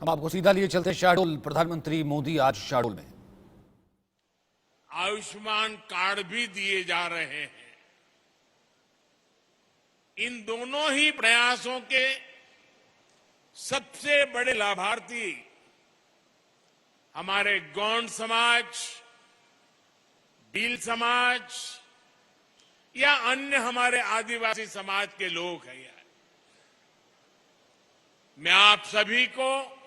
हम आपको सीधा लिए चलते हैं शहडोल। प्रधानमंत्री मोदी आज शहडोल में आयुष्मान कार्ड भी दिए जा रहे हैं। इन दोनों ही प्रयासों के सबसे बड़े लाभार्थी हमारे गौंड समाज, भील समाज या अन्य हमारे आदिवासी समाज के लोग हैं। मैं आप सभी को,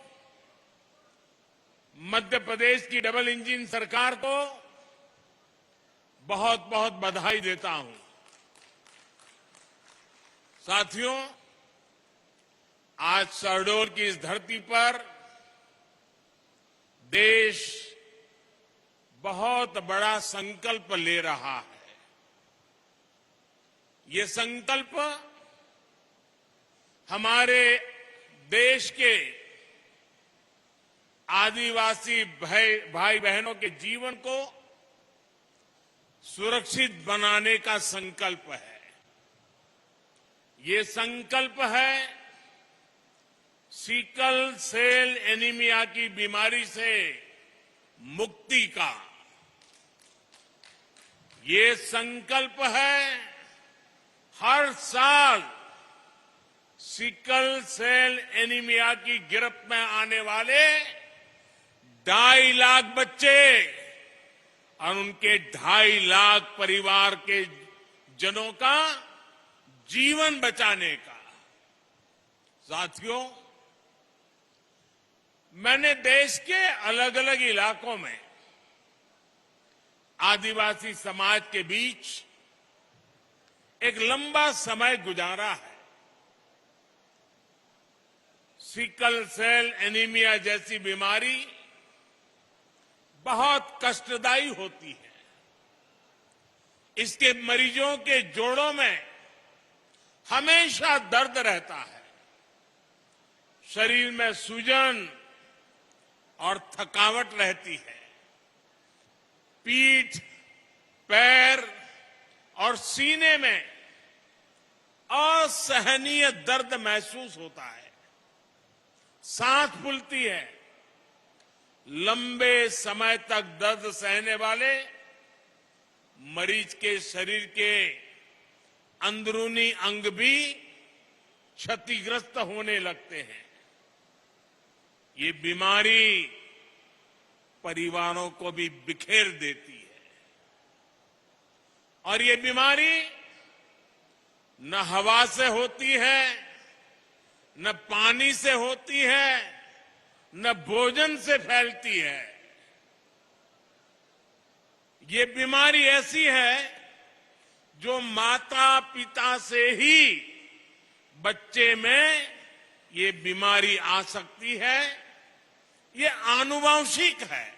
मध्य प्रदेश की डबल इंजन सरकार को बहुत बहुत बधाई देता हूं। साथियों, आज शहडोल की इस धरती पर देश बहुत बड़ा संकल्प ले रहा है। ये संकल्प हमारे देश के आदिवासी भाई बहनों के जीवन को सुरक्षित बनाने का संकल्प है। ये संकल्प है सिकल सेल एनीमिया की बीमारी से मुक्ति का। ये संकल्प है हर साल सिकल सेल एनीमिया की गिरफ्त में आने वाले 2.5 लाख बच्चे और उनके 2.5 लाख परिवार के जनों का जीवन बचाने का। साथियों, मैंने देश के अलग अलग इलाकों में आदिवासी समाज के बीच एक लंबा समय गुजारा है। सिकल सेल एनीमिया जैसी बीमारी बहुत कष्टदायी होती है। इसके मरीजों के जोड़ों में हमेशा दर्द रहता है। शरीर में सूजन और थकावट रहती है। पीठ, पैर और सीने में असहनीय दर्द महसूस होता है। सांस फूलती है। लंबे समय तक दर्द सहने वाले मरीज के शरीर के अंदरूनी अंग भी क्षतिग्रस्त होने लगते हैं। ये बीमारी परिवारों को भी बिखेर देती है। और ये बीमारी न हवा से होती है, न पानी से होती है, न भोजन से फैलती है। ये बीमारी ऐसी है जो माता पिता से ही बच्चे में ये बीमारी आ सकती है। ये आनुवंशिक है।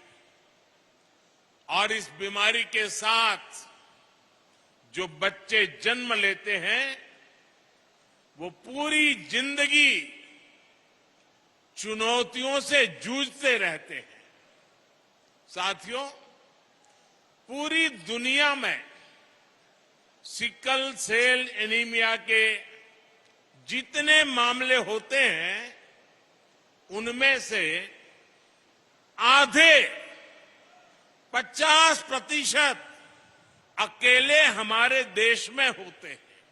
और इस बीमारी के साथ जो बच्चे जन्म लेते हैं वो पूरी जिंदगी चुनौतियों से जूझते रहते हैं। साथियों, पूरी दुनिया में सिकल सेल एनीमिया के जितने मामले होते हैं उनमें से आधे 50% अकेले हमारे देश में होते हैं।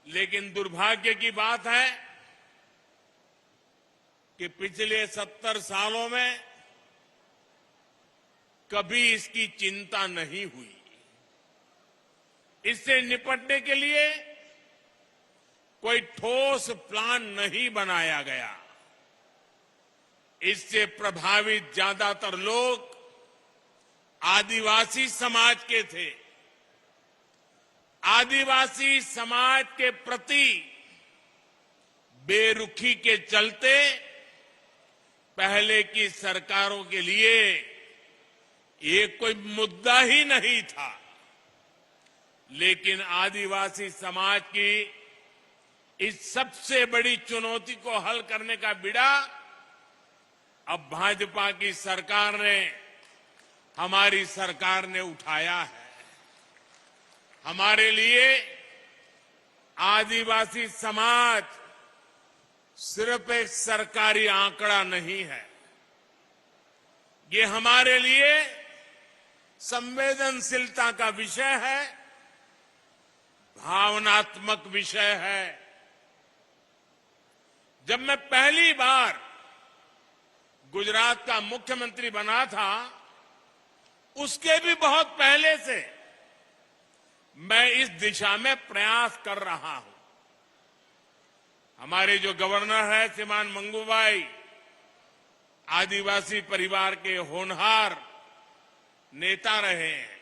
लेकिन दुर्भाग्य की बात है कि पिछले 70 सालों में कभी इसकी चिंता नहीं हुई। इससे निपटने के लिए कोई ठोस प्लान नहीं बनाया गया। इससे प्रभावित ज्यादातर लोग आदिवासी समाज के थे। आदिवासी समाज के प्रति बेरुखी के चलते पहले की सरकारों के लिए ये कोई मुद्दा ही नहीं था। लेकिन आदिवासी समाज की इस सबसे बड़ी चुनौती को हल करने का बीड़ा अब भाजपा की सरकार ने, हमारी सरकार ने उठाया है। हमारे लिए आदिवासी समाज सिर्फ एक सरकारी आंकड़ा नहीं है, ये हमारे लिए संवेदनशीलता का विषय है, भावनात्मक विषय है। जब मैं पहली बार गुजरात का मुख्यमंत्री बना था, उसके भी बहुत पहले से मैं इस दिशा में प्रयास कर रहा हूं। हमारे जो गवर्नर है श्रीमान मंगूभाई, आदिवासी परिवार के होनहार नेता रहे हैं।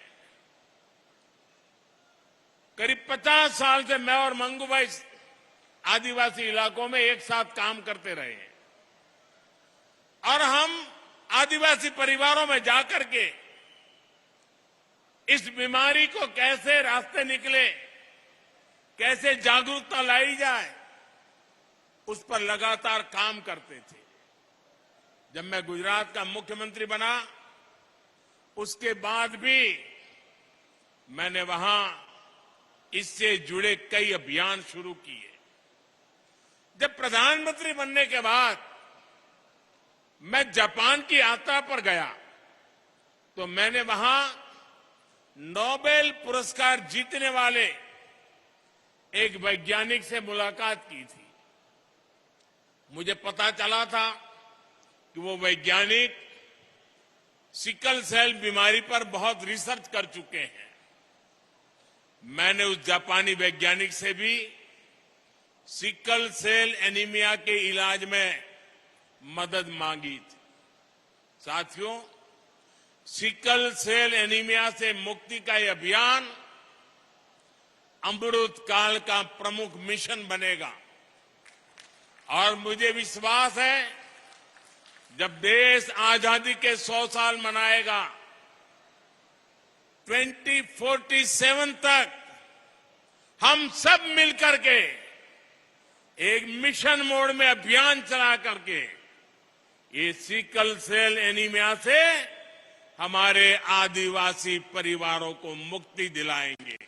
करीब 50 साल से मैं और मंगूभाई आदिवासी इलाकों में एक साथ काम करते रहे हैं और हम आदिवासी परिवारों में जाकर के इस बीमारी को कैसे रास्ते निकले, कैसे जागरूकता लाई जाए, उस पर लगातार काम करते थे। जब मैं गुजरात का मुख्यमंत्री बना, उसके बाद भी मैंने वहां इससे जुड़े कई अभियान शुरू किए। जब प्रधानमंत्री बनने के बाद मैं जापान की यात्रा पर गया तो मैंने वहां नोबेल पुरस्कार जीतने वाले एक वैज्ञानिक से मुलाकात की थी। मुझे पता चला था कि वो वैज्ञानिक सिकल सेल बीमारी पर बहुत रिसर्च कर चुके हैं। मैंने उस जापानी वैज्ञानिक से भी सिकल सेल एनीमिया के इलाज में मदद मांगी थी। साथियों, सिकल सेल एनीमिया से मुक्ति का यह अभियान अमृत काल का प्रमुख मिशन बनेगा और मुझे विश्वास है जब देश आजादी के 100 साल मनाएगा, 2047 तक हम सब मिलकर के एक मिशन मोड में अभियान चला करके ये सिकल सेल एनीमिया से हमारे आदिवासी परिवारों को मुक्ति दिलाएंगे।